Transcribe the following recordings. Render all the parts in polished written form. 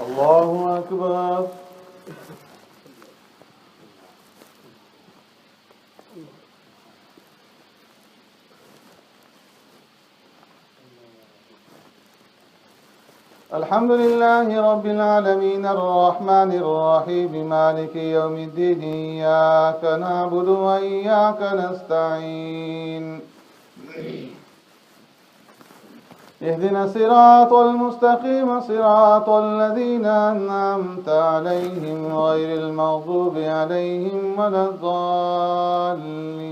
الله أكبر. الحمد لله رب العالمين الرحمن الرحيم مالك يوم الدين إياك نعبد وإياك نستعين اهدنا الصراط المستقيم صراط الذين أنعمت عليهم غير المغضوب عليهم ولا الضالين.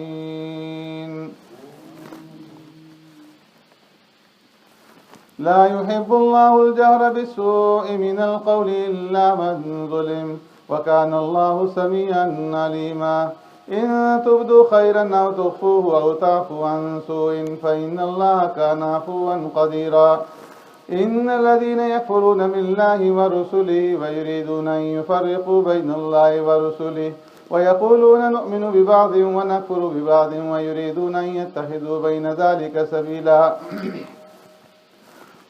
لا يحب الله الجهر بالسوء من القول إلا من ظلم وكان الله سميعا عليما. إن تبدوا خيرا أو تخفوه أو تعفوا عن سوء فإن الله كان عفوا قديرا. إن الذين يكفرون بالله ورسله ويريدون أن يفرقوا بين الله ورسله ويقولون نؤمن ببعض ونكفر ببعض ويريدون أن يتخذوا بين ذلك سبيلا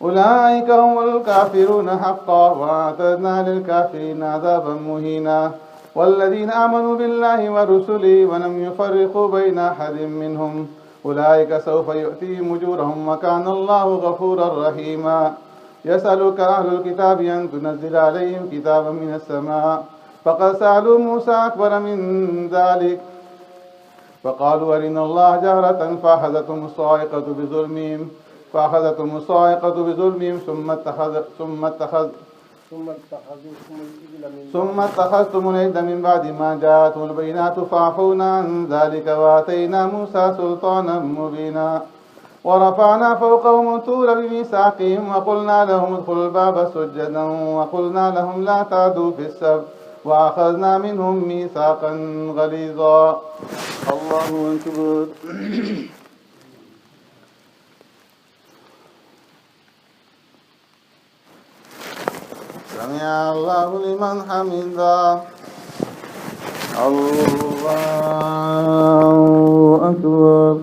أولئك هم الكافرون حقا وأعتدنا للكافرين عذابا مهينا. والذين آمنوا بالله ورسله ولم يفرقوا بين أحد منهم أولئك سوف يؤتيهم أجورهم وكان الله غفورا رحيما. يسألك أهل الكتاب أن تنزل عليهم كتابا من السماء فقد سألوا موسى أكبر من ذلك فقالوا أرنا الله جهرة فأخذتهم الصاعقة بظلمهم ثم اتخذتم العجل من بعد ما جاءتهم البينات فعفونا عن ذلك وآتينا موسى سلطانا مبينا. ورفعنا فوقهم الطور بميثاقهم وقلنا لهم ادخلوا الباب سجدا وقلنا لهم لا تعدوا في السبت وأخذنا منهم ميثاقا غليظا. الله أكبر. سمع الله لمن حمده. الله أكبر.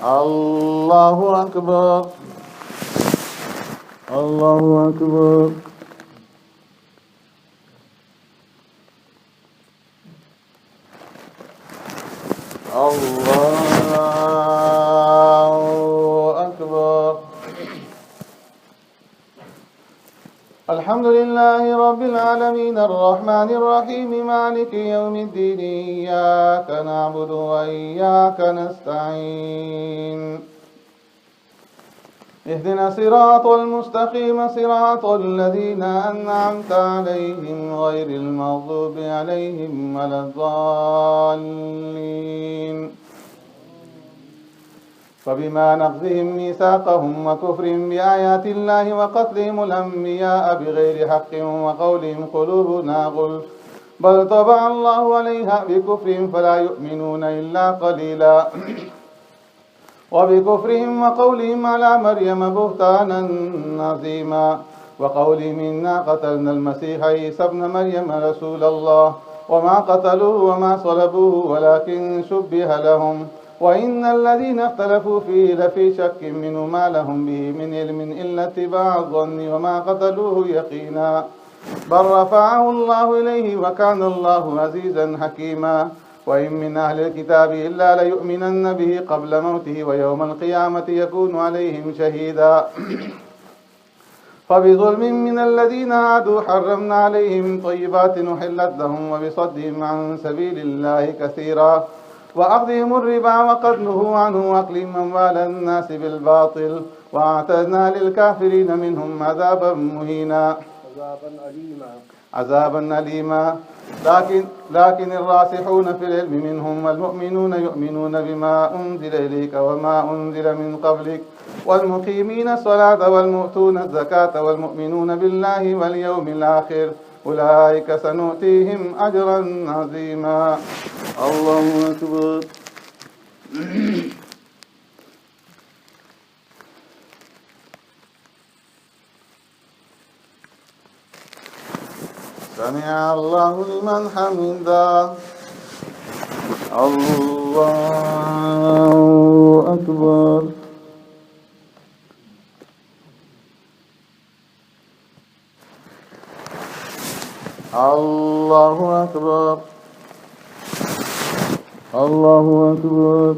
الله أكبر. الله أكبر. الله أكبر. الحمد لله رب العالمين الرحمن الرحيم مالك يوم الدين إياك نعبد وإياك نستعين اهدنا الصراط المستقيم صراط الذين أنعمت عليهم غير المغضوب عليهم ولا الضالين. فبما نقضهم ميثاقهم وكفرهم بآيات الله وقتلهم الأنبياء بغير حق وقولهم قلوبنا غلف بل طبع الله عليها بكفرهم فلا يؤمنون إلا قليلا. وبكفرهم وقولهم على مريم بهتانا عظيما وقولهم إنا قتلنا المسيح عيسى ابن مريم رسول الله وما قتلوه وما صلبوه ولكن شبه لهم وإن الذين اختلفوا فيه لفي شك منه ما لهم به من علم إلا اتباع الظن وما قتلوه يقينا بل رفعه الله إليه وكان الله عزيزا حكيما. وإن من أهل الكتاب إلا ليؤمنن به قبل موته ويوم القيامة يكون عليهم شهيدا. فبظلم من الذين عادوا حرمنا عليهم طيبات أحلت لهم وبصدهم عن سبيل الله كثيرا وأخذهم الربا وقد نهوا عنه وأكلهم أموال الناس بالباطل وأعتدنا للكافرين منهم عذابا مهينا عذابا أليما. لكن الراسخون في العلم منهم والمؤمنون يؤمنون بما أنزل إليك وما أنزل من قبلك والمقيمين الصلاة والمؤتون الزكاة والمؤمنون بالله واليوم الآخر أولئك سنؤتيهم أجرا عظيما. الله أكبر. سمع الله لمن حمده. الله أكبر. الله أكبر. الله أكبر.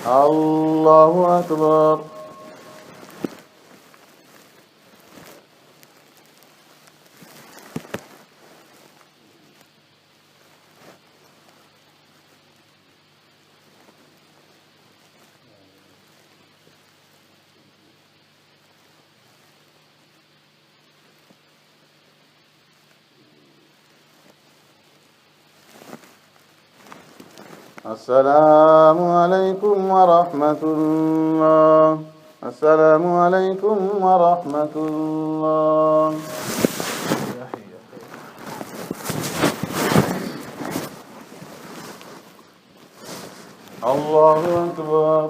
الله أكبر. السلام عليكم ورحمة الله. السلام عليكم ورحمة الله. الله أكبر.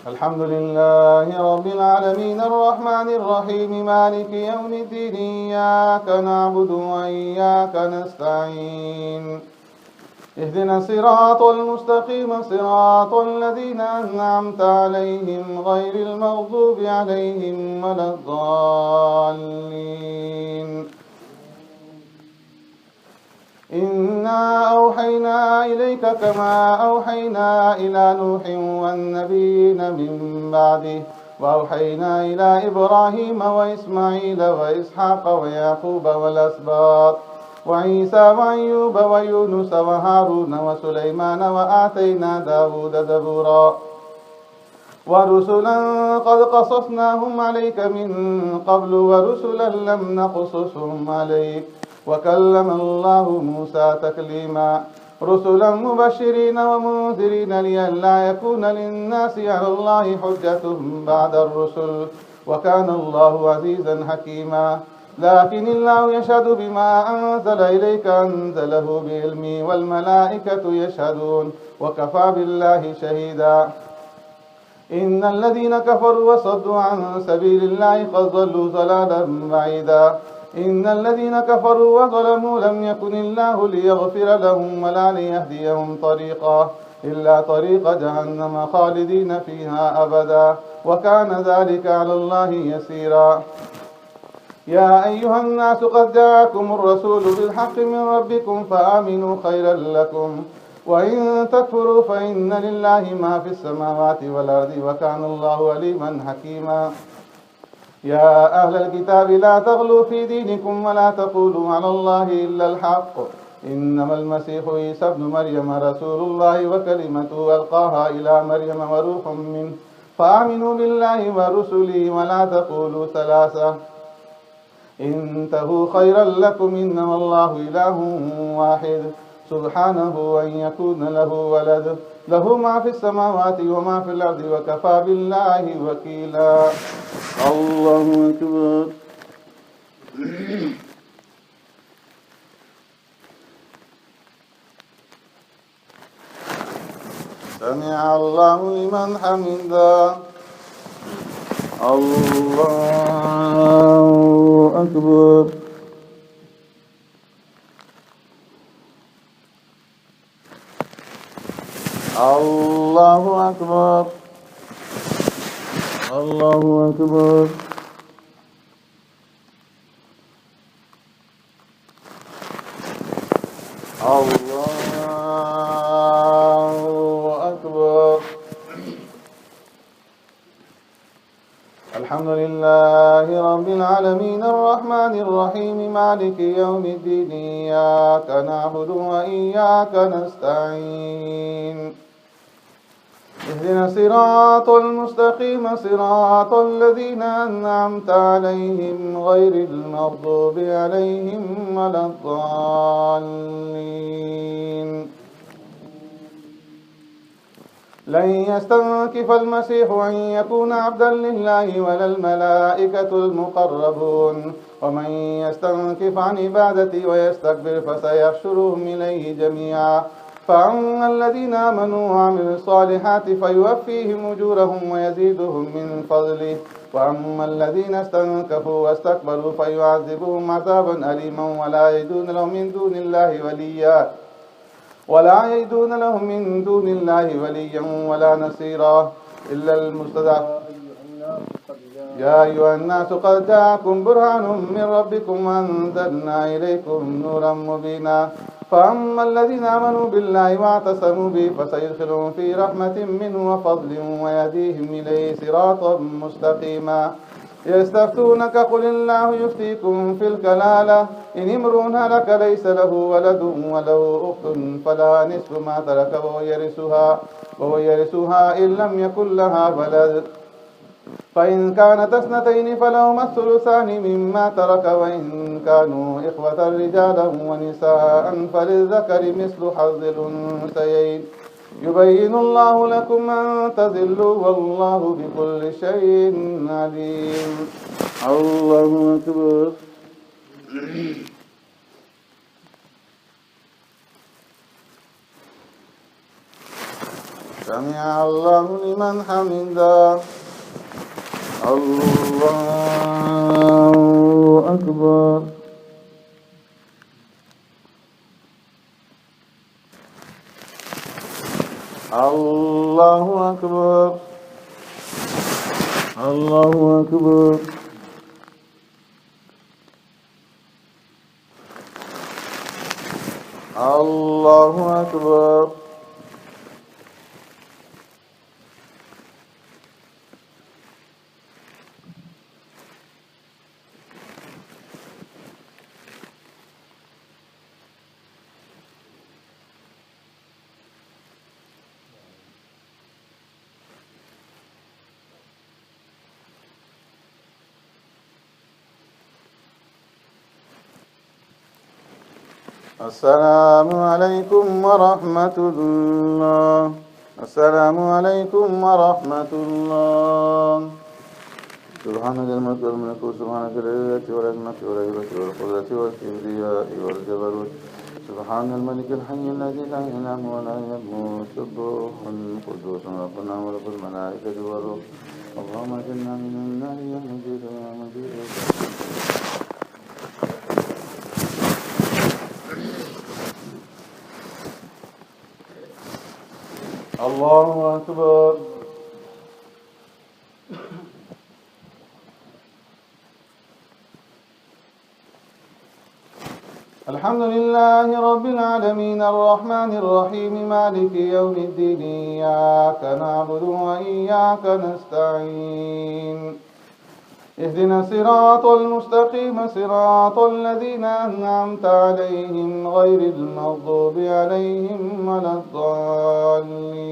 الحمد لله رب العالمين الرحمن الرحيم مالك يوم الدين إياك نعبد وإياك نستعين اهدنا الصراط المستقيم صراط الذين أنعمت عليهم غير المغضوب عليهم ولا الضالين. إنا أوحينا إليك كما أوحينا إلى نوح والنبيين من بعده وأوحينا إلى إبراهيم وإسماعيل وإسحاق ويعقوب والأسباط وعيسى وأيوب ويونس وهارون وسليمان وآتينا داود زبورا ورسلا قد قصصناهم عليك من قبل ورسلا لم نقصصهم عليك وكلم الله موسى تكليما رسلا مبشرين ومنذرين لئلا يكون للناس على الله حجة بعد الرسل وكان الله عزيزا حكيما لكن الله يشهد بما أنزل إليك أنزله بعلمه والملائكة يشهدون وكفى بالله شهيدا إن الذين كفروا وصدوا عن سبيل الله قد ضلوا ضلالا بعيدا إن الذين كفروا وظلموا لم يكن الله ليغفر لهم ولا ليهديهم طريقا إلا طريق جهنم خالدين فيها أبدا وكان ذلك على الله يسيرا يا أيها الناس قد جاءكم الرسول بالحق من ربكم فآمنوا خيرا لكم وإن تكفروا فإن لله ما في السماوات والأرض وكان الله عليما حكيما يا أهل الكتاب لا تغلوا في دينكم ولا تقولوا على الله إلا الحق إنما المسيح عيسى ابن مريم رسول الله وكلمته ألقاها إلى مريم وروح منه فآمنوا بالله ورسله ولا تقولوا ثلاثة انتهوا خيرا لكم إنما الله إله واحد سبحانه أن يكون له ولد له ما في السماوات وما في الأرض وكفى بالله وكيلا. الله أكبر. سمع الله لمن حمده. الله أكبر. الله أكبر. الله أكبر. الله أكبر. الحمد لله رب العالمين الرحمن الرحيم مالك يوم الدين إياك نعبد وإياك نستعين اهدنا الصراط المستقيم صراط الذين أنعمت عليهم غير المغضوب عليهم ولا الضالين. لن يستنكف المسيح أن يكون عبدا لله ولا الملائكة المقربون ومن يستنكف عن عبادتي ويستكبر فسيحشرهم إليه جميعا فأما الذين آمنوا وعملوا الصالحات فيوفيهم أجورهم ويزيدهم من فضله وأما الذين استنكفوا واستكبروا فيعذبهم عذابا أليما ولا يجدون لهم من دون الله وليا ولا نصيرا إلا المستضعفين. يا أيها الناس قد جاءكم برهان من ربكم وأنزلنا إليكم نورا مبينا فأما الذين آمنوا بالله واعتصموا به فسيدخلهم في رحمة منه وفضل ويهديهم إليه صراطا مستقيما. يستفتونك قل الله يفتيكم في الكلالة إن امرؤ هلك ليس له ولد وله أخت فلها نصف ما ترك وهو يرثها إن لم يكن لها ولد فإن كانت اثنتين فلهما الثلثان مما ترك وإن كانوا إخوة رجالا ونساء فللذكر مثل حظ الأنثيين يبين الله لكم أن تضلوا والله بكل شيء عليم. الله أكبر. سمع الله لمن حمده. الله أكبر. الله أكبر. الله أكبر. الله أكبر. السلام عليكم ورحمة الله. السلام عليكم ورحمة الله. سبحان ذي الملك والملكوت سبحان ذي العزة والعظمة والهيبة والقدرة والكبرياء والجبروت سبحان الملك الحي الذي لا ينام ولا يموت سبوح قدوس ربنا ورب الملائكة والروح. اللهم اجعلنا من النار يا مجيد يا مجيد. الله أكبر. الحمد لله رب العالمين الرحمن الرحيم مالك يوم الدين إياك نعبد وإياك نستعين اهدنا الصراط المستقيم صراط الذين أنعمت عليهم غير المغضوب عليهم ولا الضالين.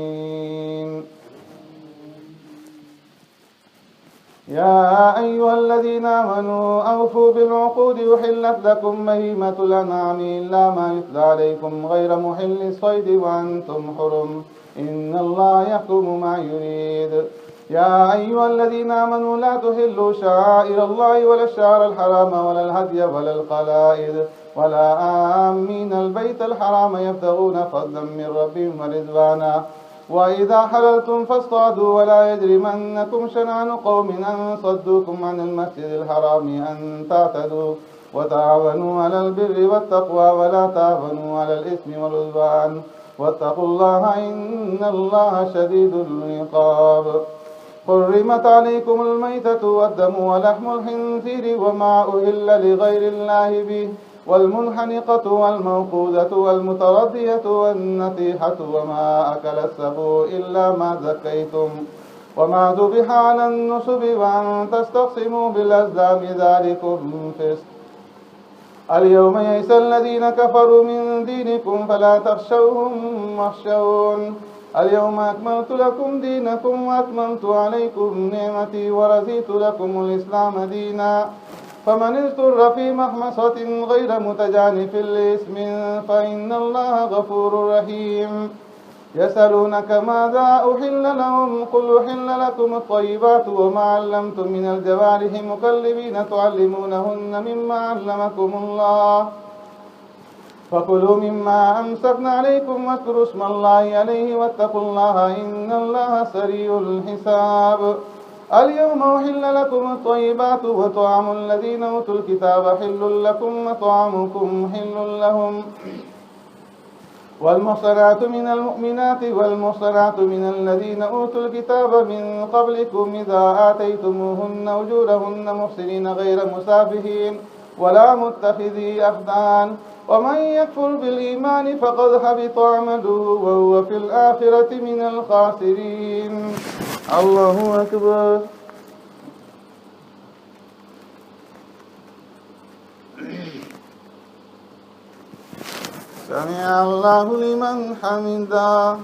يا أيها الذين آمنوا أوفوا بالعقود أحلت لكم بهيمة الأنعام إلا ما يتلى عليكم غير محل الصيد وأنتم حرم إن الله يحكم ما يريد. يا أيها الذين آمنوا لا تحلوا شعائر الله ولا الشعر الحرام ولا الهدي ولا القلائد ولا آمين البيت الحرام يبتغون فضلا من ربهم ورضوانا وإذا حللتم فاصطادوا ولا يجرمنكم شنعان قوم أن صدوكم عن المسجد الحرام أن تعتدوا وتعاونوا على البر والتقوى ولا تعاونوا على الإثم والعدوان واتقوا الله إن الله شديد العقاب. حرمت عليكم الميتة والدم ولحم الخنزير وما أهل لغير الله به والمنحنقة والموقوذة والمتردية والنطيحة وما أكل السبع إلا ما زكيتم وما ذبح على النصب وأن تستقسموا بالأزلام ذلكم فسق. اليوم يئس الذين كفروا من دينكم فلا تخشوهم واخشون. اليوم أكملت لكم دينكم وأتممت عليكم نعمتي ورضيت لكم الإسلام دينا فمن اضطر في محمصة غير متجانف لإثم فإن الله غفور رحيم. يسألونك ماذا أحل لهم قل أحل لكم الطيبات وما علمتم من الجوارح مكلبين تعلمونهن مما علمكم الله فكلوا مما أمسكنا عليكم واذكروا اسم الله عليه واتقوا الله إن الله سريع الحساب. اليوم أحل لكم الطيبات وطعام الذين أوتوا الكتاب حل لكم وطعامكم حل لهم. والمحصنات من المؤمنات والمحصنات من الذين أوتوا الكتاب من قبلكم إذا آتيتموهن أجورهن محسنين غير مسافحين ولا متخذي أخدان ومن يكفر بالإيمان فقد حبط عمله وهو في الآخرة من الخاسرين. الله أكبر. سمع الله لمن حمده.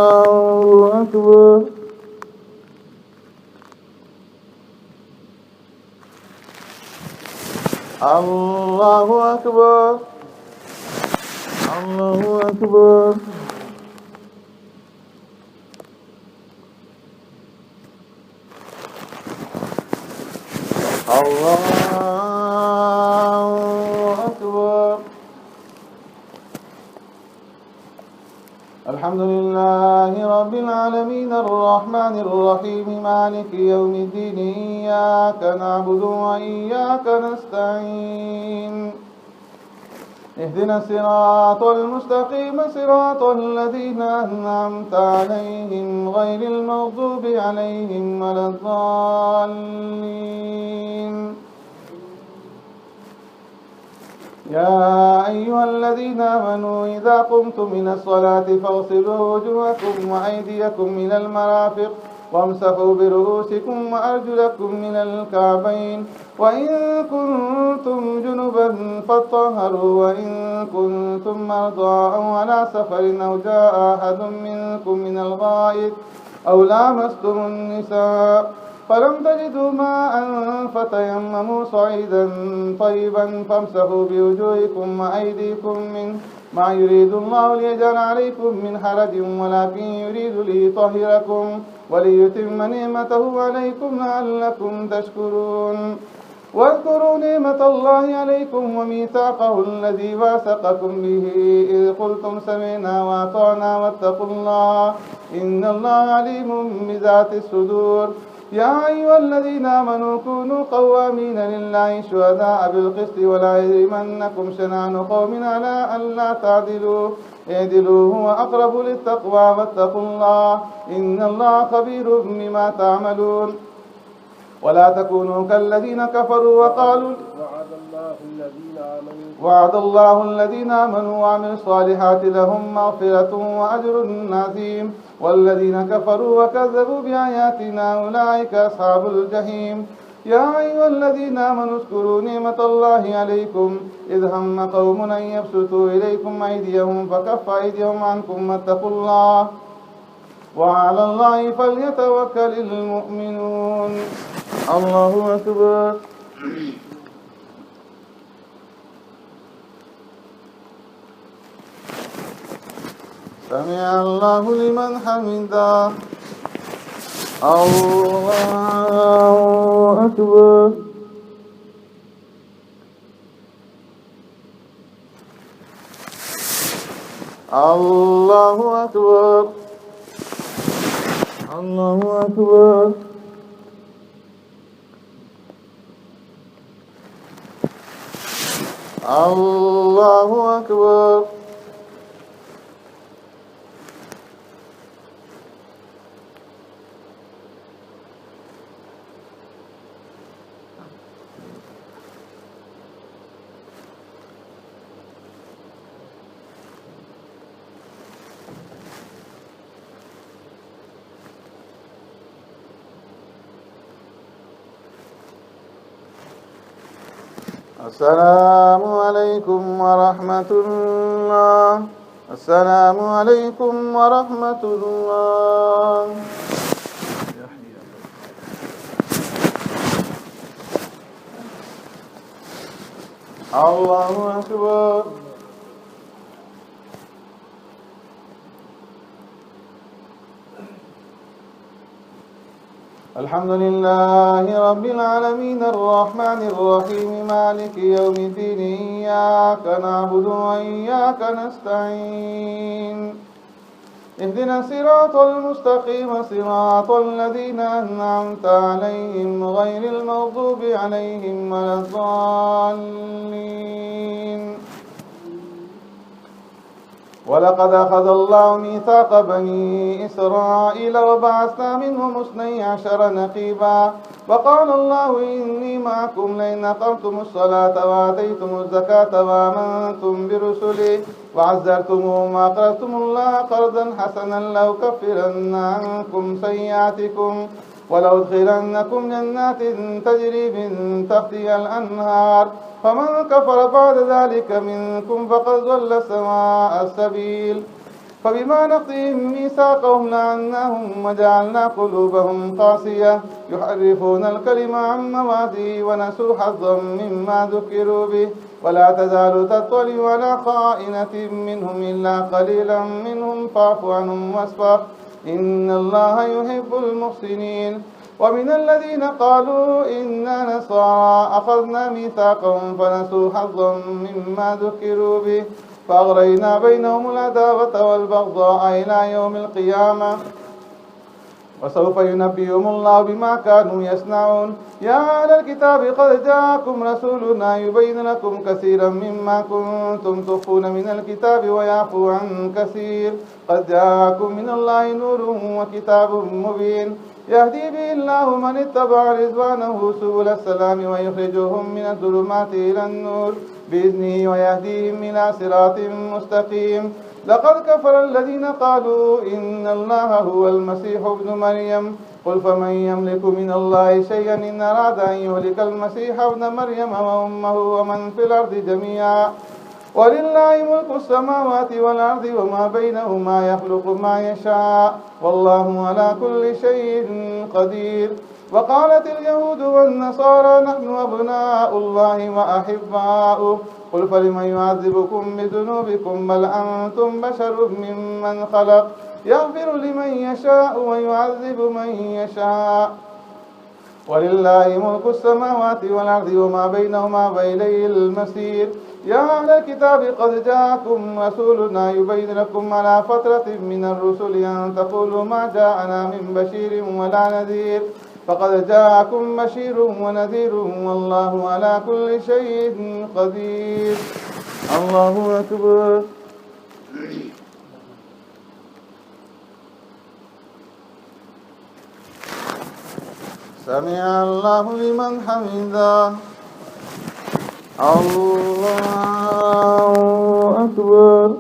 الله أكبر. الله أكبر. الله أكبر. الله أكبر. الحمد لله رب العالمين الرحمن الرحيم مالك يوم الدين إياك نعبد وإياك نستعين اهدنا الصراط المستقيم صراط الذين أنعمت عليهم غير المغضوب عليهم ولا الضالين. يا أيها الذين آمنوا إذا قمتم من الصلاة فاغسلوا وجوهكم وأيديكم إلى المرافق وامسحوا برؤوسكم وأرجلكم من الكعبين وإن كنتم جنبا فاطهروا وإن كنتم مرضى أو على سفر أو جاء أحد منكم من الغائط أو لامستم النساء فلم تجدوا ماء فتيمموا صعيدا طيبا فامسحوا بوجوهكم وأيديكم منه ما يريد الله ليجعل عليكم من حرج ولكن يريد ليطهركم وليتم نعمته عليكم لعلكم تشكرون. واذكروا نعمة الله عليكم وميثاقه الذي واثقكم به إذ قلتم سمعنا وأطعنا واتقوا الله إن الله عليم بذات الصدور. يا أيها الذين آمنوا كونوا قوامين لله شهداء بالقسط ولا يجرمنكم شنآن قوم على ألا تعدلوا اعدلوا هو أقرب للتقوى واتقوا الله إن الله خبير بما تعملون. ولا تكونوا كالذين كفروا وقالوا وعد الله الذين آمنوا وعملوا الصالحات لهم مغفرة وأجر عظيم والذين كفروا وكذبوا بآياتنا أولئك أصحاب الجحيم. يا أيها الذين آمنوا اذكروا نعمة الله عليكم إذ هم قوم أن يبسطوا إليكم أيديهم فكف أيديهم عنكم واتقوا الله وعلى الله فليتوكل المؤمنون. الله أكبر. سمع الله لمن حمده. الله أكبر. الله أكبر. الله أكبر. الله أكبر. السلام عليكم ورحمة الله. السلام عليكم ورحمة الله. الله أكبر. الحمد لله رب العالمين الرحمن الرحيم مالك يوم الدين إياك نعبد وإياك نستعين اهدنا الصراط المستقيم صراط الذين أنعمت عليهم غير المغضوب عليهم ولا الضالين ولقد أخذ الله ميثاق بني إسرائيل وبعثنا منهم 12 نقيبا وقال الله إني معكم لئن أقمتم الصلاة وآتيتم الزكاة وآمنتم برسلي وعزرتموهم وأقرضتم الله قرضا حسنا لأكفرن عنكم سيئاتكم ولأدخلنكم جنات تجري من تحتها الأنهار فمن كفر بعد ذلك منكم فقد ضل سواء السبيل فبما نقضهم ميثاقهم لعناهم وجعلنا قلوبهم قاسية يحرفون الكلم عن مواضعه ونسوا حظا مما ذكروا به ولا تزال تطلع على خائنة منهم إلا قليلا منهم فاعف عنهم واصفح إن الله يحب المحسنين ومن الذين قالوا إنا نصارى أخذنا ميثاقهم فنسوا حظا مما ذكروا به فأغرينا بينهم العداوة والبغضاء إلى يوم القيامة وسوف ينبئهم الله بما كانوا يصنعون يا أهل الكتاب قد جاءكم رسولنا يبين لكم كثيرا مما كنتم تخفون من الكتاب ويعفو عن كثير قد جاءكم من الله نور وكتاب مبين يهدي به الله من اتبع رضوانه سبل السلام ويخرجهم من الظلمات إلى النور بإذنه ويهديهم إلى صراط مستقيم لقد كفر الذين قالوا إن الله هو المسيح ابن مريم قل فمن يملك من الله شيئا إن أراد أن يهلك المسيح ابن مريم وأمه ومن في الأرض جميعا ولله ملك السماوات والأرض وما بينهما يخلق ما يشاء والله على كل شيء قدير وقالت اليهود والنصارى نحن أبناء الله وأحباؤه قل فلم يعذبكم بذنوبكم بل أنتم بشر ممن خلق يغفر لمن يشاء ويعذب من يشاء ولله ملك السماوات والأرض وما بينهما وإليه المصير يا أهل الكتاب قد جاءكم رسولنا يبين لكم على فترة من الرسل أن تقولوا ما جاءنا من بشير ولا نذير فقد جاءكم بشير ونذير والله على كل شيء قدير الله أكبر سمع الله لمن حمده الله أكبر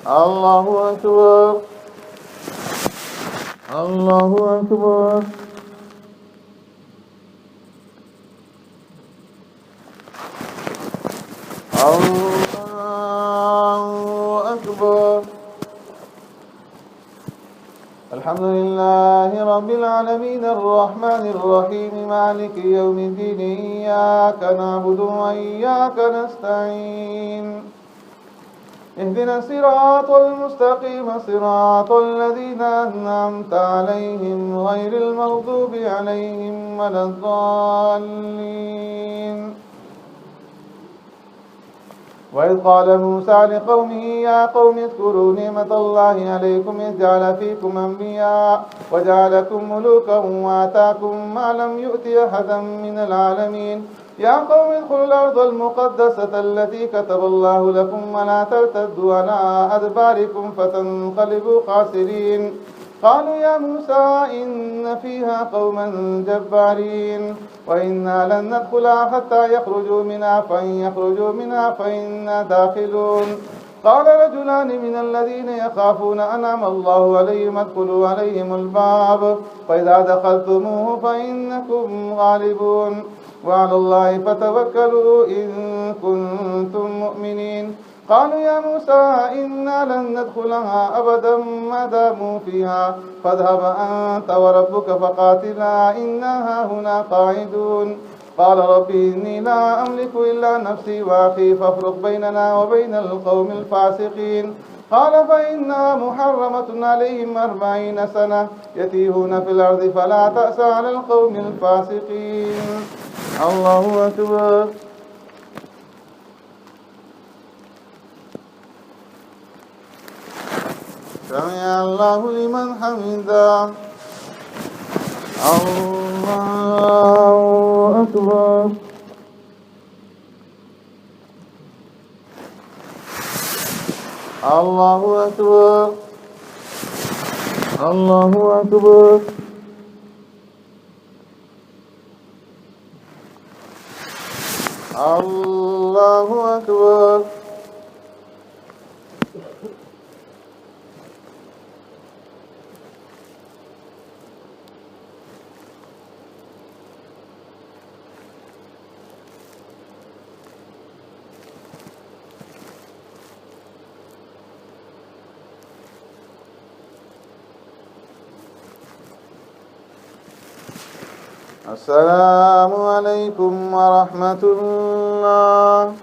الله أكبر الله أكبر الله أكبر الحمد لله رب العالمين الرحمن الرحيم مالك يوم الدين إياك نعبد وإياك نستعين اهدنا الصراط المستقيم صراط الذين أنعمت عليهم غير المغضوب عليهم ولا الضالين وإذ قال موسى لقومه يا قوم اذكروا نعمة الله عليكم إذ جعل فيكم أنبياء وجعلكم ملوكا وآتاكم ما لم يؤت أحدا من العالمين يا قوم ادخلوا الأرض المقدسة التي كتب الله لكم ولا ترتدوا على أدباركم فتنقلبوا خاسرين قالوا يا موسى إن فيها قوما جبارين وإنا لن ندخلها حتى يخرجوا منها فإن يخرجوا منها فإنا داخلون قال رجلان من الذين يخافون أنعم الله عليهم ادخلوا عليهم الباب فإذا دخلتموه فإنكم غالبون وعلى الله فتوكلوا إن كنتم مؤمنين قالوا يا موسى إنا لن ندخلها أبدا ما داموا فيها فاذهب أنت وربك فقاتلا إنا هنا قاعدون قال رب إني لا أملك إلا نفسي وأخي فافرق بيننا وبين القوم الفاسقين قال فإنها محرمة عليهم 40 سنة يتيهون في الأرض فلا تأس على القوم الفاسقين. الله أكبر. سمع الله لمن حمده. الله أكبر. الله أكبر. الله أكبر. الله أكبر. السلام عليكم ورحمة الله.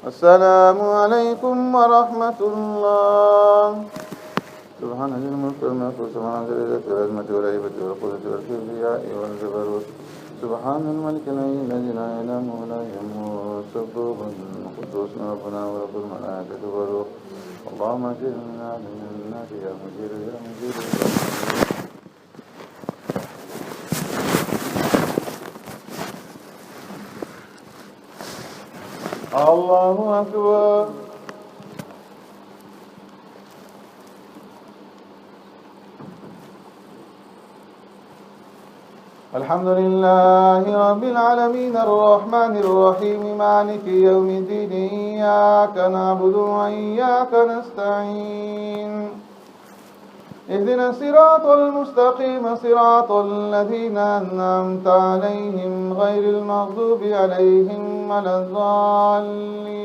السلام عليكم ورحمة الله. سبحان ذي الملك والملكوت سبحان ذي العزة والعظمة والهيبة والقدرة والكبرياء والجبروت سبحان الملك الذي لا ينام ولا يموت سبوح قدوس ربنا ورب الملائكة والروح. اللهم اجعلنا من الناس يا مجير يا مجير. الله أكبر. الحمد لله رب العالمين الرحمن الرحيم مالك يوم الدين إياك نعبد وإياك نستعين اهدنا الصراط المستقيم صراط الذين أنعمت عليهم غير المغضوب عليهم ولا الضالين.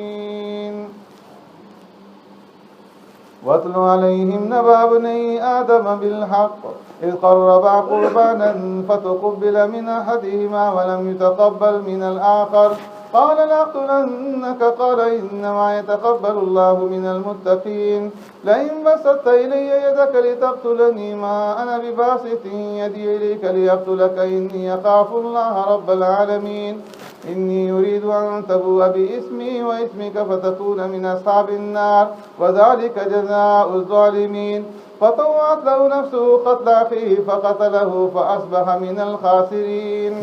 واتل عليهم نبأ ابني آدم بالحق إذ قربا قربانا فتقبل من أحدهما ولم يتقبل من الآخر قال لأقتلنك قال إنما يتقبل الله من المتقين. لئن بسطت إلي يدك لتقتلني ما أنا بباسط يدي إليك لأقتلك إني أخاف الله رب العالمين. إني يريد أن تبوء بإسمي وإسمك فتكون من أصحاب النار وذلك جزاء الظالمين. فطوعت له نفسه قتل أخيه فقتله فأصبح من الخاسرين.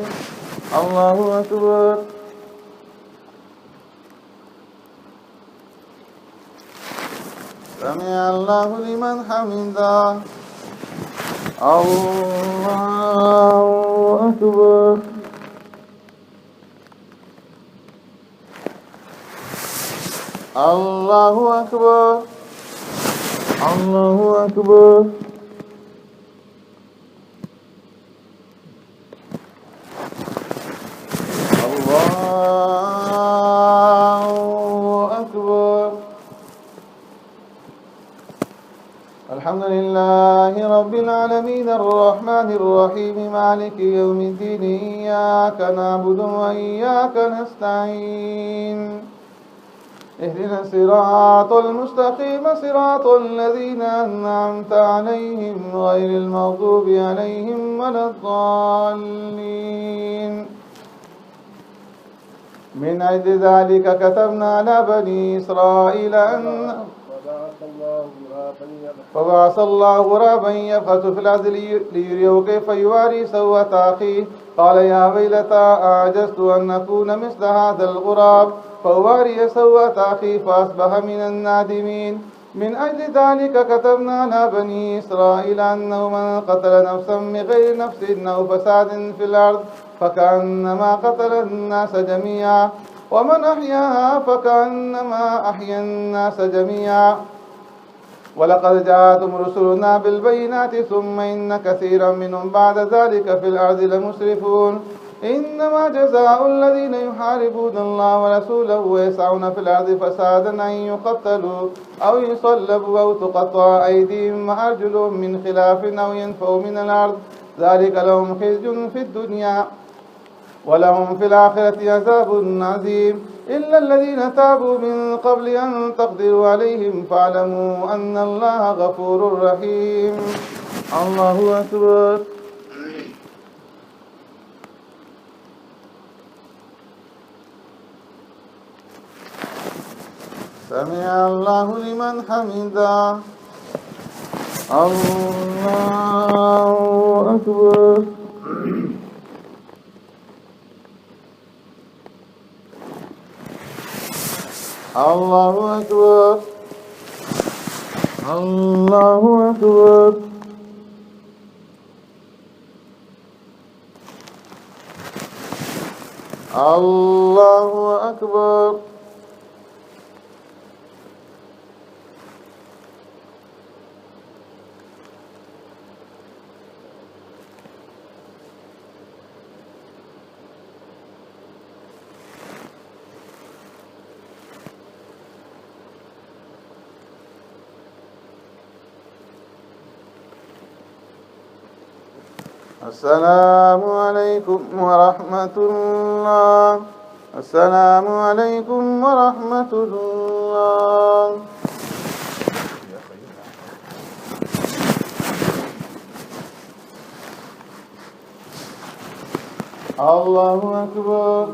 الله أكبر. سمع الله لمن حمده. الله أكبر. الله أكبر. الله أكبر. الله أكبر. الحمد لله رب العالمين الرحمن الرحيم مالك يوم الدين إياك نعبد وإياك نستعين اهدنا الصراط المستقيم صراط الذين أنعمت عليهم غير المغضوب عليهم ولا الضالين. من أجل ذلك كتبنا على بني إسرائيل أن فبعث الله غرابا يبحث في الأرض ليريه كيف يواري سوءة أخيه قال يا ويلتى أعجزت أن أكون مثل هذا الغراب فواري سوءة أخيه فأصبح من النادمين. من أجل ذلك كتبنا على بني إسرائيل أنه من قتل نفسا بغير نفس أو فساد في الأرض فكأنما قتل الناس جميعا ومن أحياها فكأنما أحيا الناس جميعا. ولقد جاءتهم رسلنا بالبينات ثم إن كثيرا منهم بعد ذلك في الأرض لمسرفون. إنما جزاء الذين يحاربون الله ورسوله ويسعون في الأرض فسادا أن يقتلوا أو يصلبوا أو تقطع أيديهم وأرجلهم من خلاف أو ينفوا من الأرض ذلك لهم خزي في الدنيا ولهم في الآخرة عذاب عظيم. إلا الذين تابوا من قبل أن تقدروا عليهم فاعلموا أن الله غفور رحيم. الله أكبر. سمع الله لمن حمده. الله أكبر. الله أكبر. الله أكبر. الله أكبر. السلام عليكم ورحمة الله. السلام عليكم ورحمة الله. الله أكبر.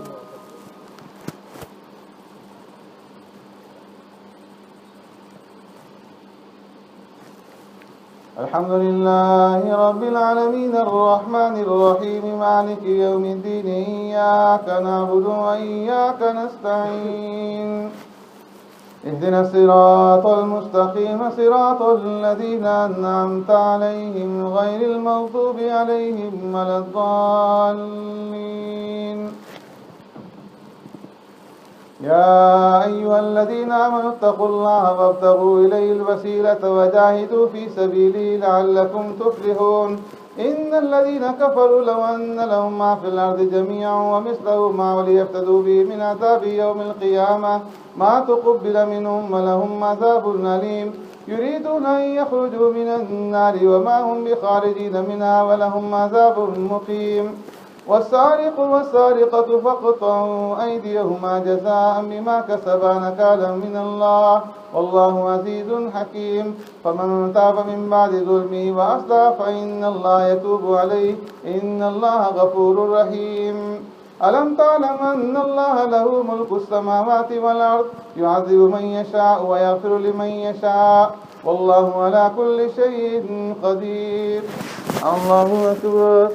الحمد لله رب العالمين الرحمن الرحيم مالك يوم الدين إياك نعبد وإياك نستعين اهدنا الصراط المستقيم صراط الذين أنعمت عليهم غير المغضوب عليهم ولا الضالين. يا أيها الذين آمنوا اتقوا الله وابتغوا إليه الوسيلة وجاهدوا في سبيله لعلكم تفلحون. إن الذين كفروا لو أن لهم ما في الأرض جميعا ومثله معه ليفتدوا به من عذاب يوم القيامة ما تقبل منهم ولهم عذاب أليم. يريدون أن يخرجوا من النار وما هم بخارجين منها ولهم عذاب مقيم. والسارق والسارقة فاقطعوا أيديهما جزاء بما كسبا نكالا من الله والله عزيز حكيم. فمن تاب من بعد ظلمه وأصلح فإن الله يتوب عليه إن الله غفور رحيم. ألم تعلم أن الله له ملك السماوات والأرض يعذب من يشاء ويغفر لمن يشاء والله على كل شيء قدير. الله أكبر.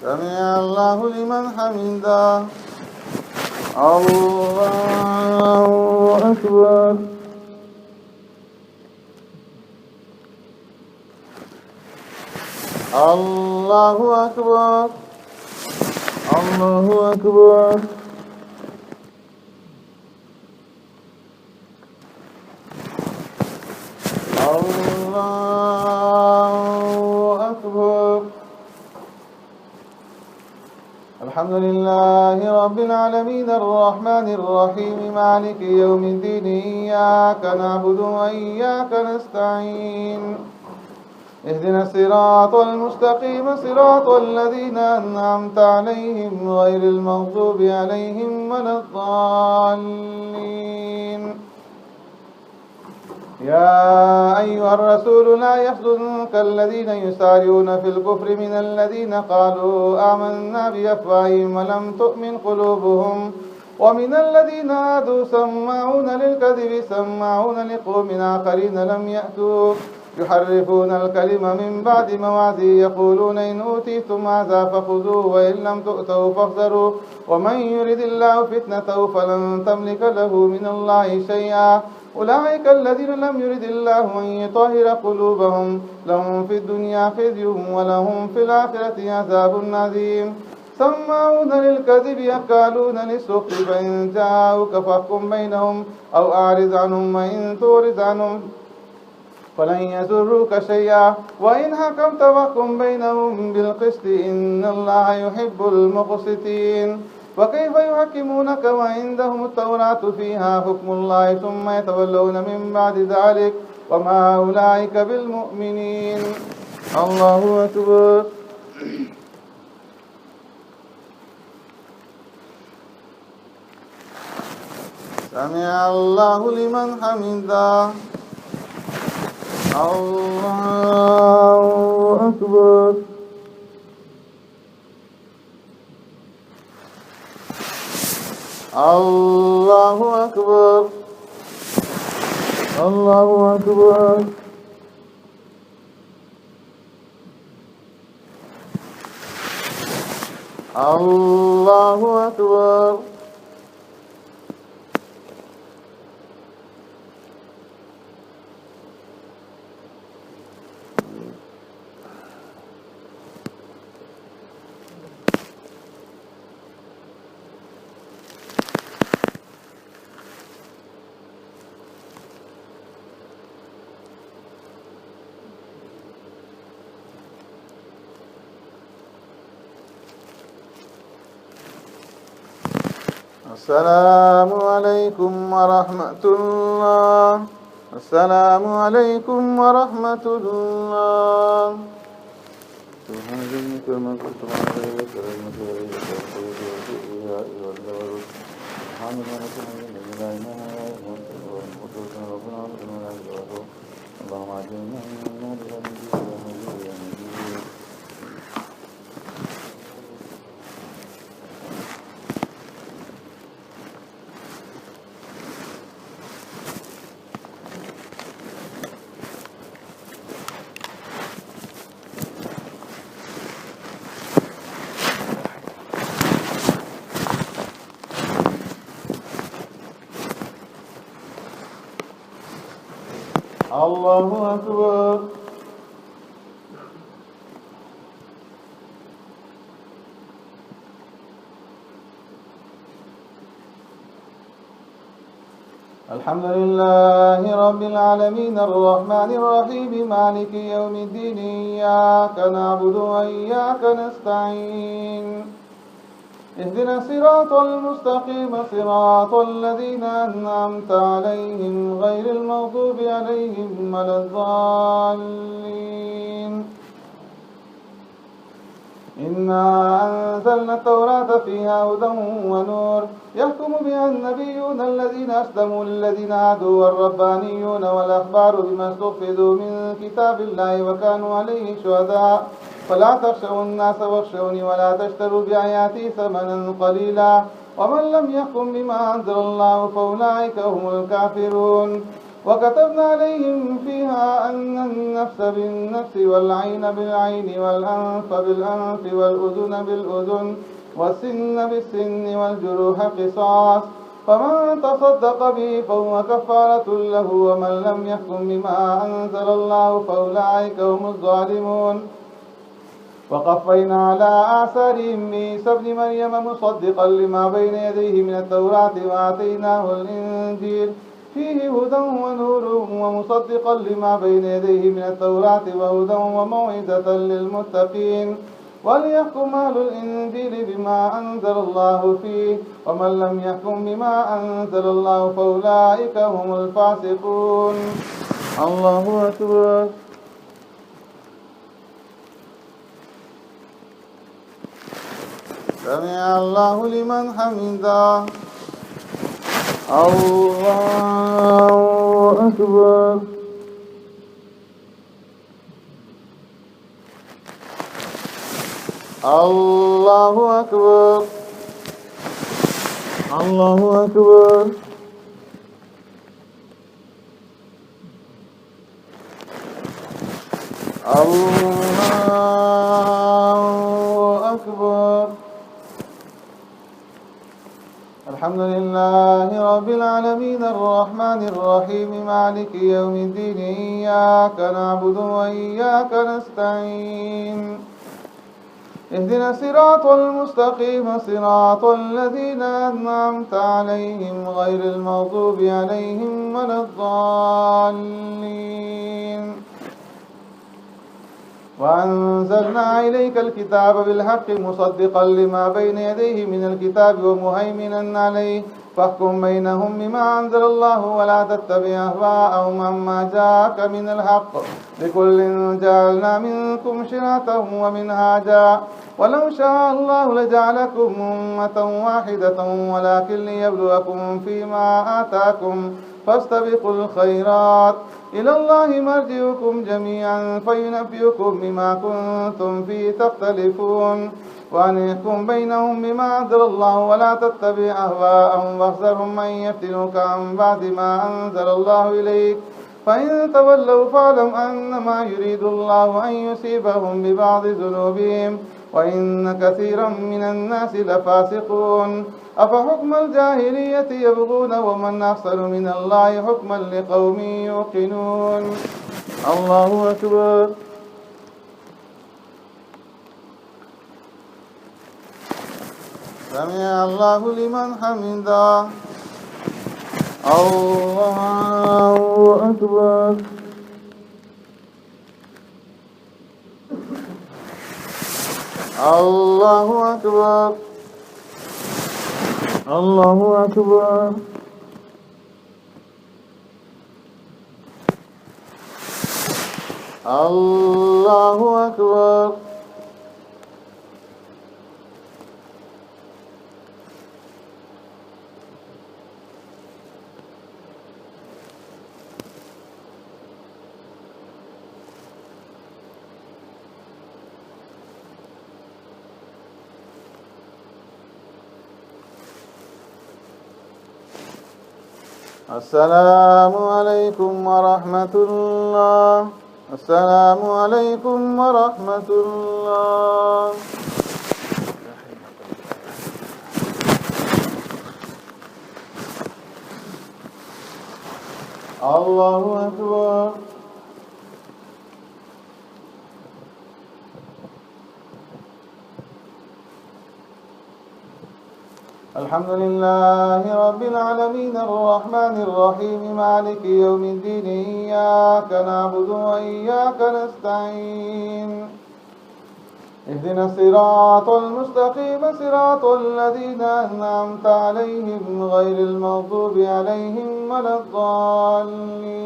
سمع الله لمن حمده. الله أكبر. الله أكبر. الله أكبر. الله أكبر. الحمد لله رب العالمين الرحمن الرحيم مالك يوم الدين إياك نعبد وإياك نستعين اهدنا الصراط المستقيم صراط الذين أنعمت عليهم غير المغضوب عليهم ولا الضالين. يا أيها الرسول لا يحزنك الذين يسارعون في الكفر من الذين قالوا آمنا بأفواههم ولم تؤمن قلوبهم ومن الذين هادوا سماعون للكذب سماعون لقوم آخرين لم يأتوا يحرفون الكلم من بعد مواعظه يقولون إن أوتيتم هذا فخذوه وإن لم تؤتوا فاحذروا ومن يرد الله فتنته فلن تملك له من الله شيئا أولئك الذين لم يرد الله أن يطهر قلوبهم لهم في الدنيا خزي ولهم في الآخرة عذاب عظيم. سماعون للكذب أكالون للسحت فإن جاءوك فاحكم بينهم أو أعرض عنهم وإن تعرض عنهم فلن يضروك شيئا وإن حكمت فاحكم بينهم بالقسط إن الله يحب المقسطين. وكيف يحكمونك وعندهم التوراة فيها حكم الله ثم يتولون من بعد ذلك وما أولئك بالمؤمنين. الله أكبر. سمع الله لمن حمده. الله أكبر. الله أكبر. الله أكبر. الله أكبر. السلام عليكم ورحمة الله. السلام عليكم ورحمة الله. سبحان ربك ما كنت عليه كلمة سبحان اللهم اجعلنا من النار الله أكبر. الحمد لله رب العالمين الرحمن الرحيم مالك يوم الدين إياك نعبد وإياك نستعين اهدنا الصراط المستقيم صراط الذين أنعمت عليهم غير المغضوب عليهم ولا الضالين. إنا أنزلنا التوراة فيها هدى ونور يحكم بها النبيون الذين أسلموا للذين هادوا والربانيون والأحبار بما استحفظوا من كتاب الله وكانوا عليه شهداء فلا تخشوا الناس واخشوني ولا تشتروا بآياتي ثمنا قليلا ومن لم يحكم بما أنزل الله فأولئك هم الكافرون. وكتبنا عليهم فيها أن النفس بالنفس والعين بالعين والأنف بالأنف والأذن بالأذن والسن بالسن والجروح قصاص فمن تصدق به فهو كفارة له ومن لم يحكم بما أنزل الله فأولئك هم الظالمون. وقفينا على آثارهم بعيسى ابن مريم مصدقا لما بين يديه من التوراة وآتيناه الإنجيل فيه هدى ونور ومصدقا لما بين يديه من التوراة وهدى وموعظة للمتقين وليحكم أهل الإنجيل بما أنزل الله فيه ومن لم يحكم بما أنزل الله فأولئك هم الفاسقون. الله أكبر. سمع الله لمن حمده. الله أكبر. الله أكبر. الله أكبر. الله أكبر. الحمد لله رب العالمين الرحمن الرحيم مالك يوم الدين إياك نعبد وإياك نستعين اهدنا الصراط المستقيم صراط الذين أنعمت عليهم غير المغضوب عليهم ولا الضالين. وأنزلنا إليك الكتاب بالحق مصدقا لما بين يديه من الكتاب ومهيمنا عليه فاحكم بينهم بما أنزل الله ولا تتبع أهواءهم عما جاءك من الحق لكل جعلنا منكم شرعة ومنهاجا ولو شاء الله لجعلكم أمة واحدة ولكن ليبلوكم فيما آتاكم فاستبقوا الخيرات إلى الله مرجعكم جميعا فينبئكم بما كنتم فيه تختلفون وأن يحكم بينهم بما أنزل الله ولا تتبع أهواءهم واحذرهم من يفتنوك عن بعد ما أنزل الله إليك فإن تولوا فاعلم أنما يريد الله أن يصيبهم ببعض ذنوبهم وإن كثيرا من الناس لفاسقون أفحكم الجاهلية يبغون ومن أحسن من الله حكما لقوم يوقنون. الله أكبر. سمع الله لمن حمده. الله أكبر. الله أكبر. الله أكبر. الله أكبر. السلام عليكم ورحمة الله. السلام عليكم ورحمة الله. الله أكبر. الحمد لله رب العالمين الرحمن الرحيم مالك يوم الدين إياك نعبد وإياك نستعين اهدنا الصراط المستقيم صراط الذين أنعمت عليهم غير المغضوب عليهم ولا الضالين.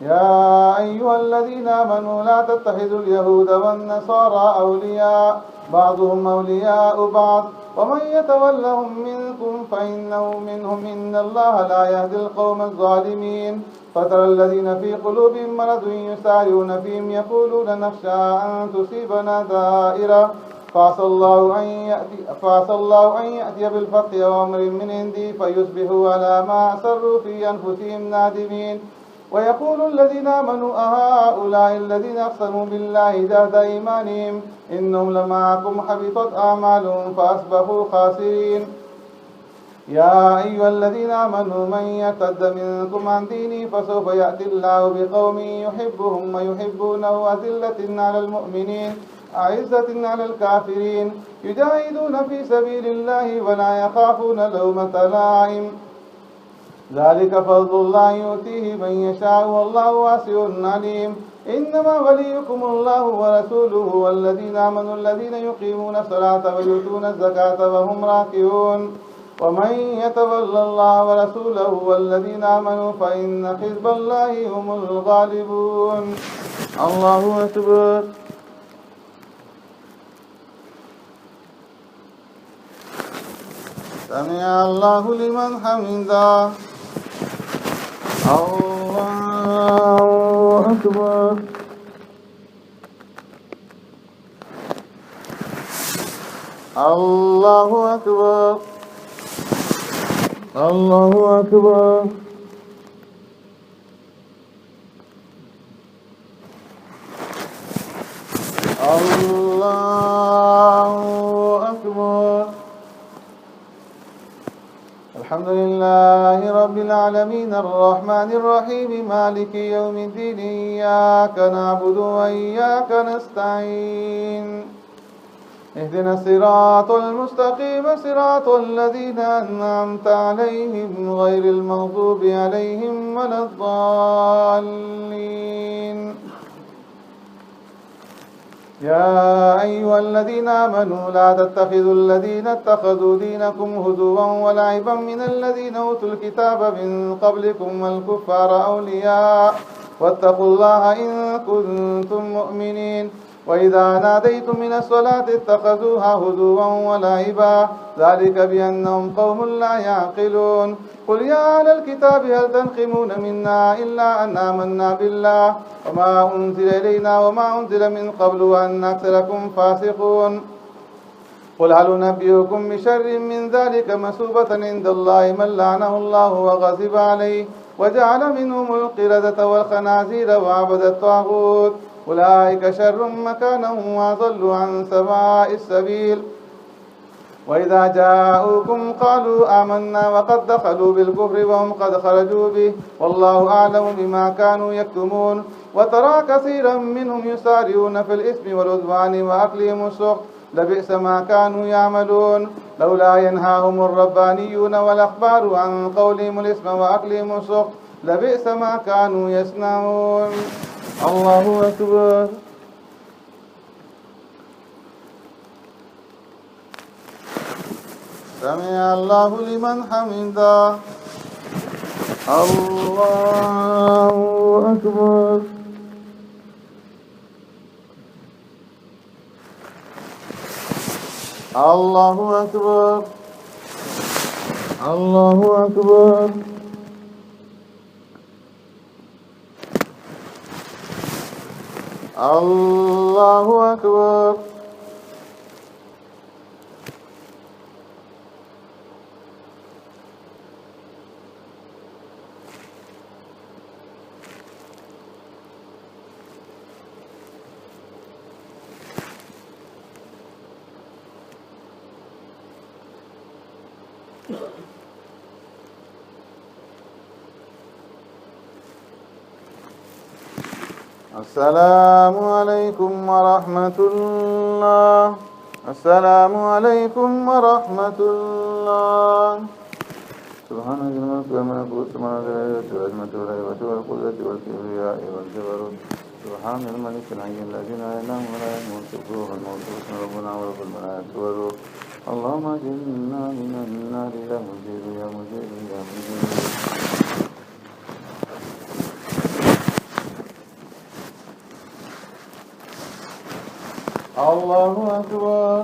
يا أيها الذين آمنوا لا تتخذوا اليهود والنصارى أولياء بعضهم أولياء بعض ومن يتولهم منكم فإنه منهم إن الله لا يهدي القوم الظالمين. فترى الذين في قلوبهم مرض يسارعون فيهم يقولون نخشى أن تصيبنا دائرة فعسى الله أن يأتي بالفتح وأمر من عندي فيصبحوا على ما أسروا في أنفسهم نادمين. ويقول الذين آمنوا أهؤلاء الذين أقسموا بالله جهد إيمانهم إنهم لمعكم حبطت أعمالهم فأصبحوا خاسرين. يا أيها الذين آمنوا من يرتد منكم عن دينه فسوف يأتي الله بقوم يحبهم ويحبونه أذلة على المؤمنين أعزة على الكافرين يجاهدون في سبيل الله ولا يخافون لومة لائم ذلك فضل الله يؤتيه من يشاء والله واسع عليم. إنما وليكم الله ورسوله والذين آمنوا الذين يقيمون الصلاة ويؤتون الزكاة وهم راكعون. ومن يتولى الله ورسوله والذين آمنوا فإن حزب الله هم الغالبون. الله أكبر. سمع الله لمن حمده. الله أكبر. الله أكبر. الله أكبر. الله أكبر. الحمد لله رب العالمين الرحمن الرحيم مالك يوم الدين إياك نعبد وإياك نستعين اهدنا الصراط المستقيم صراط الذين أنعمت عليهم غير المغضوب عليهم ولا الضالين. يا أيها الذين آمنوا لا تتخذوا الذين اتخذوا دينكم هزوا ولعبا من الذين أوتوا الكتاب من قبلكم والكفار أولياء واتقوا الله إن كنتم مؤمنين. وإذا ناديتم من الصلاة اتخذوها هزوا ولعبا ذلك بأنهم قوم لا يعقلون. قل يا أهل الكتاب هل تنقمون منا إلا أن آمنا بالله وما أنزل إلينا وما أنزل من قبل وأن أكثركم فاسقون. قل هل ننبئكم بشر من ذلك مثوبة عند الله من لعنه الله وغضب عليه وجعل منهم القردة والخنازير وعبد الطاغوت أولئك شر مكانا وأضل عن سواء السبيل. وإذا جاءوكم قالوا آمنا وقد دخلوا بالكفر وهم قد خرجوا به والله أعلم بما كانوا يكتمون. وترى كثيرا منهم يسارعون في الإثم والعدوان وأكلهم السحت لبئس ما كانوا يعملون. لولا ينهاهم الربانيون والأخبار عن قولهم الإثم وأكلهم السحت لبئس ما كانوا يصنعون. الله أكبر. سمع الله لمن حمده. الله أكبر. الله أكبر. الله أكبر. الله أكبر. السلام عليكم ورحمة الله. السلام عليكم ورحمة الله. سبحان الملك والملكوت والعظمة والهيبة والقدرة والكبرياء والجبروت. سبحان الملك الحي الذي لا إله ولا يموت سبحانه الموت ربنا ورب الملائكة والروح. اللهم اجعلنا من النار يا مجيب يا مجيب يا مجيب. الله أكبر.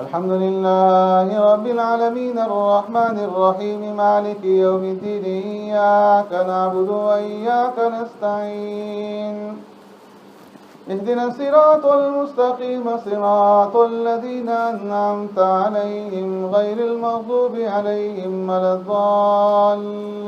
الحمد لله رب العالمين الرحمن الرحيم مالك يوم الدين إياك نعبد وإياك نستعين اهدنا الصراط المستقيم صراط الذين أنعمت عليهم غير المغضوب عليهم ولا الضالين.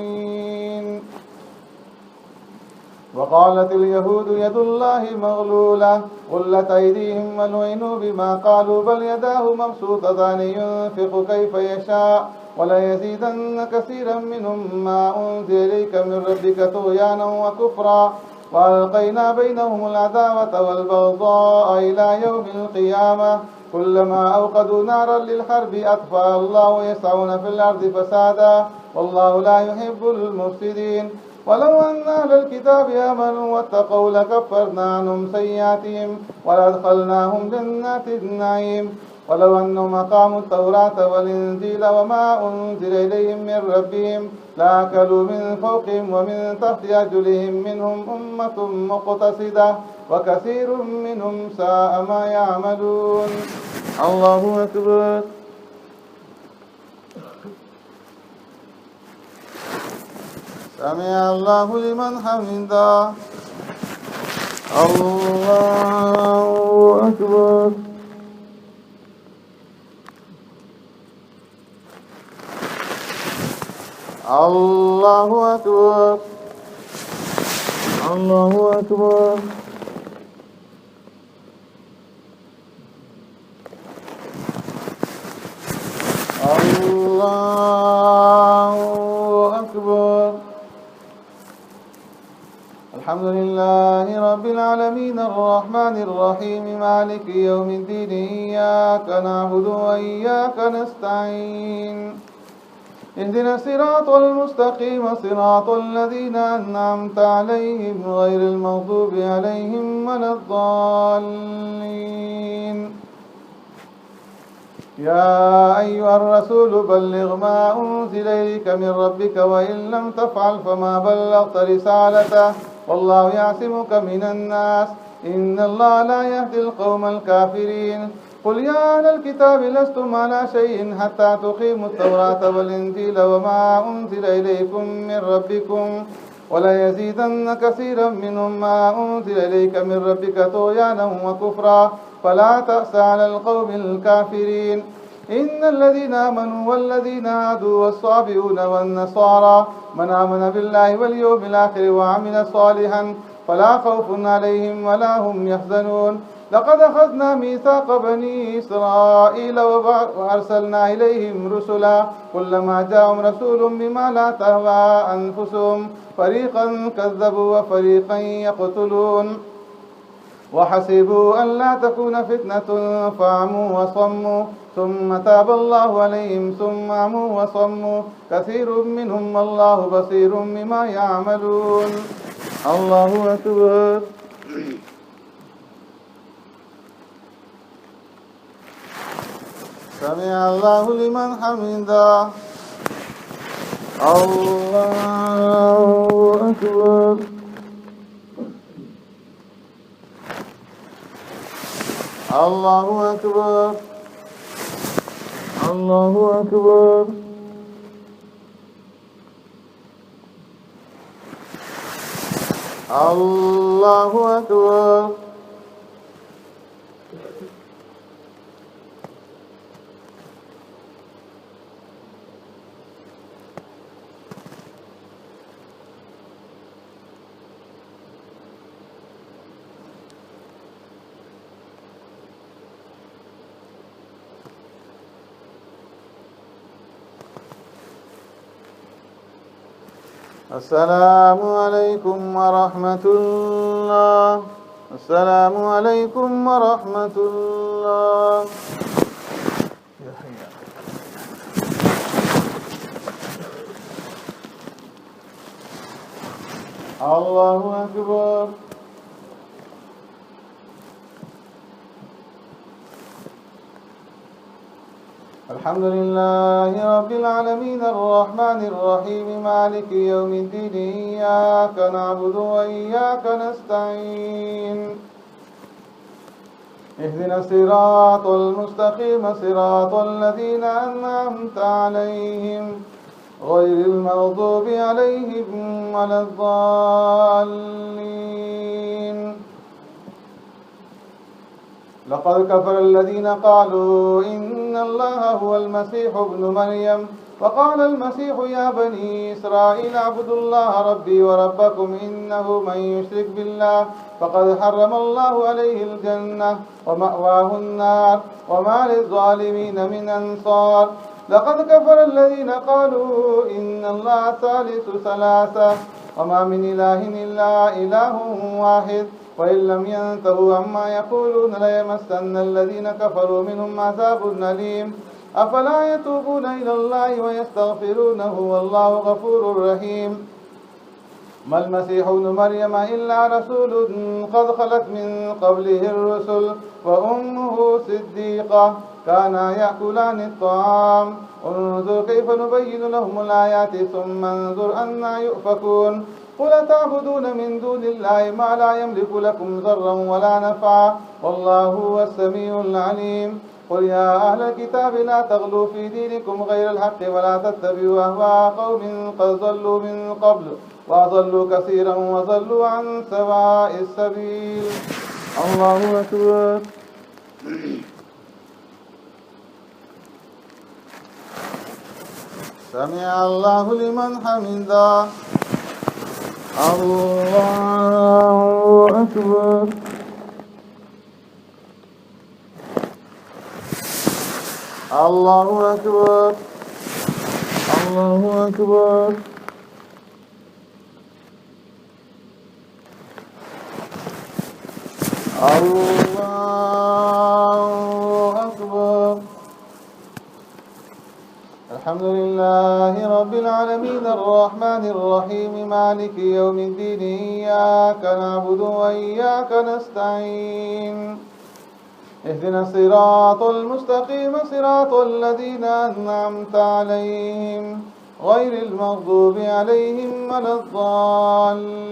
وقالت اليهود يد الله مغلولة غلت أيديهم ولعنوا بما قالوا بل يداه مبسوطتان ينفق كيف يشاء وليزيدن كثيرا منهم ما أنزل إليك من ربك طغيانا وكفرا وألقينا بينهم العداوة والبغضاء إلى يوم القيامة كلما أوقدوا نارا للحرب أطفأها الله ويسعون في الأرض فسادا والله لا يحب المفسدين. ولو أن أهل الكتاب آمنوا واتقوا لكفرنا عنهم سيئاتهم ولأدخلناهم جنات النعيم. ولو أنهم أقاموا التوراة والإنجيل وما أنزل إليهم من ربهم لأكلوا من فوقهم ومن تحت أرجلهم منهم أمة مقتصدة وكثير منهم ساء ما يعملون. الله أكبر. سمع الله لمن حمده. الله أكبر. الله أكبر. الله أكبر. الله أكبر. الحمد لله رب العالمين الرحمن الرحيم مالك يوم الدين إياك نعبد وإياك نستعين اهدنا الصراط المستقيم صراط الذين أنعمت عليهم غير المغضوب عليهم ولا الضالين يا أيها الرسول بلغ ما أنزل إليك من ربك وإن لم تفعل فما بلغت رسالته والله يعصمك من الناس إن الله لا يهدي القوم الكافرين قل يا أهل الكتاب لستم على شيء حتى تقيموا التوراة والإنجيل وما أنزل إليكم من ربكم ولا يزيدن كثيرا منهم ما أنزل إليك من ربك طغيانا وكفرا فلا تأس على القوم الكافرين إن الذين آمنوا والذين هادوا والصابئون والنصارى من آمن بالله واليوم الآخر وعمل صالحا فلا خوف عليهم ولا هم يحزنون لقد أخذنا ميثاق بني إسرائيل وأرسلنا إليهم رسلا كلما جاءهم رسول بما لا تهوى أنفسهم فريقا كذبوا وفريقا يقتلون وحسبوا أن لا تكون فتنة فعموا وصموا ثم تاب الله عليهم ثم عموا وصموا كثير منهم والله بصير بما يعملون الله أكبر سمع الله لمن حمده الله أكبر الله أكبر الله أكبر الله أكبر السلام عليكم ورحمة الله السلام عليكم ورحمة الله الله أكبر الحمد لله رب العالمين الرحمن الرحيم مالك يوم الدين إياك نعبد وإياك نستعين اهدنا الصراط المستقيم صراط الذين أنعمت عليهم غير المغضوب عليهم ولا الضالين لقد كفر الذين قالوا إن الله هو المسيح ابن مريم وقال المسيح يا بني إسرائيل اعبدوا الله ربي وربكم إنه من يشرك بالله فقد حرم الله عليه الجنة ومأواه النار وما للظالمين من أنصار لقد كفر الذين قالوا إن الله ثالث ثلاثة وما من إله إلا إله واحد وإن لم ينتهوا عما يقولون ليمسن الذين كفروا منهم عذاب أليم أفلا يتوبون إلى الله ويستغفرونه والله غفور رحيم ما المسيح ابن مريم إلا رسول قد خلت من قبله الرسل وأمه صديقة كانا يأكلان الطعام انظر كيف نبين لهم الآيات ثم انظر أنا يؤفكون قل تعبدون من دون الله ما لا يملك لكم ضرا ولا نفعا والله هو السميع العليم قل يا أهل الكتاب لا تغلوا في دينكم غير الحق ولا تتبعوا أهواء قوم قد ضلوا من قبل وأضلوا كثيرا وضلوا عن سواء السبيل الله أكبر سمع الله لمن حمده الله أكبر الله أكبر الله أكبر الله أكبر. الحمد لله رب العالمين الرحمن الرحيم مالك يوم الدين إياك نعبد وإياك نستعين اهدنا الصراط المستقيم صراط الذين أنعمت عليهم غير المغضوب عليهم ولا الضالين.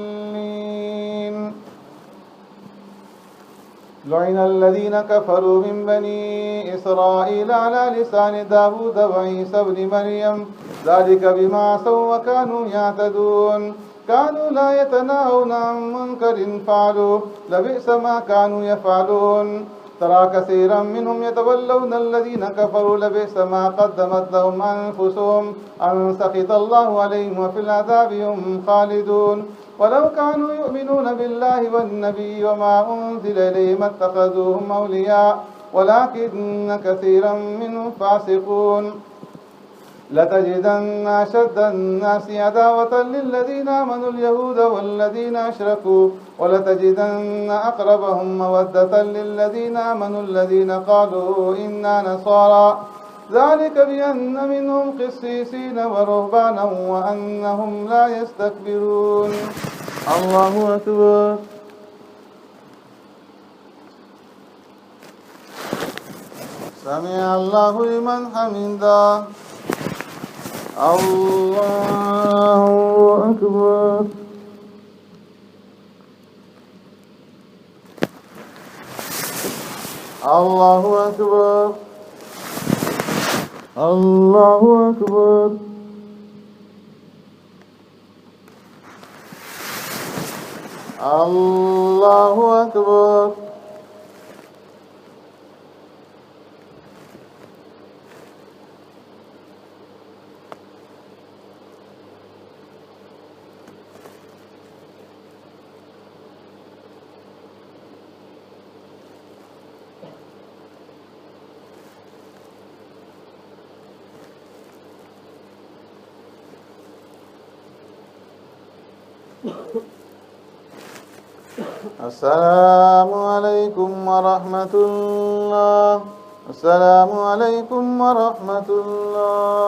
لعن الذين كفروا من بني إسرائيل على لسان داود وعيسى بن مريم ذلك بما عصوا وكانوا يعتدون كانوا لا يتناهون عن منكر فعلوه لبئس ما كانوا يفعلون ترى كثيرا منهم يتولون الذين كفروا لبئس ما قدمت لهم أنفسهم أن سخط الله عليهم وفي العذاب هم خالدون ولو كانوا يؤمنون بالله والنبي وما أنزل إليهم ما اتخذوهم أولياء ولكن كثيرا منهم فاسقون لتجدن أشد الناس عداوة للذين آمنوا اليهود والذين أشركوا ولتجدن أقربهم مودة للذين آمنوا الذين قالوا إنا نصارى ذلك بأن منهم قسيسين ورهبانا وأنهم لا يستكبرون. الله أكبر. سمع الله لمن حمده. الله أكبر. الله أكبر. الله أكبر. الله أكبر. السلام عليكم ورحمة الله. السلام عليكم ورحمة الله.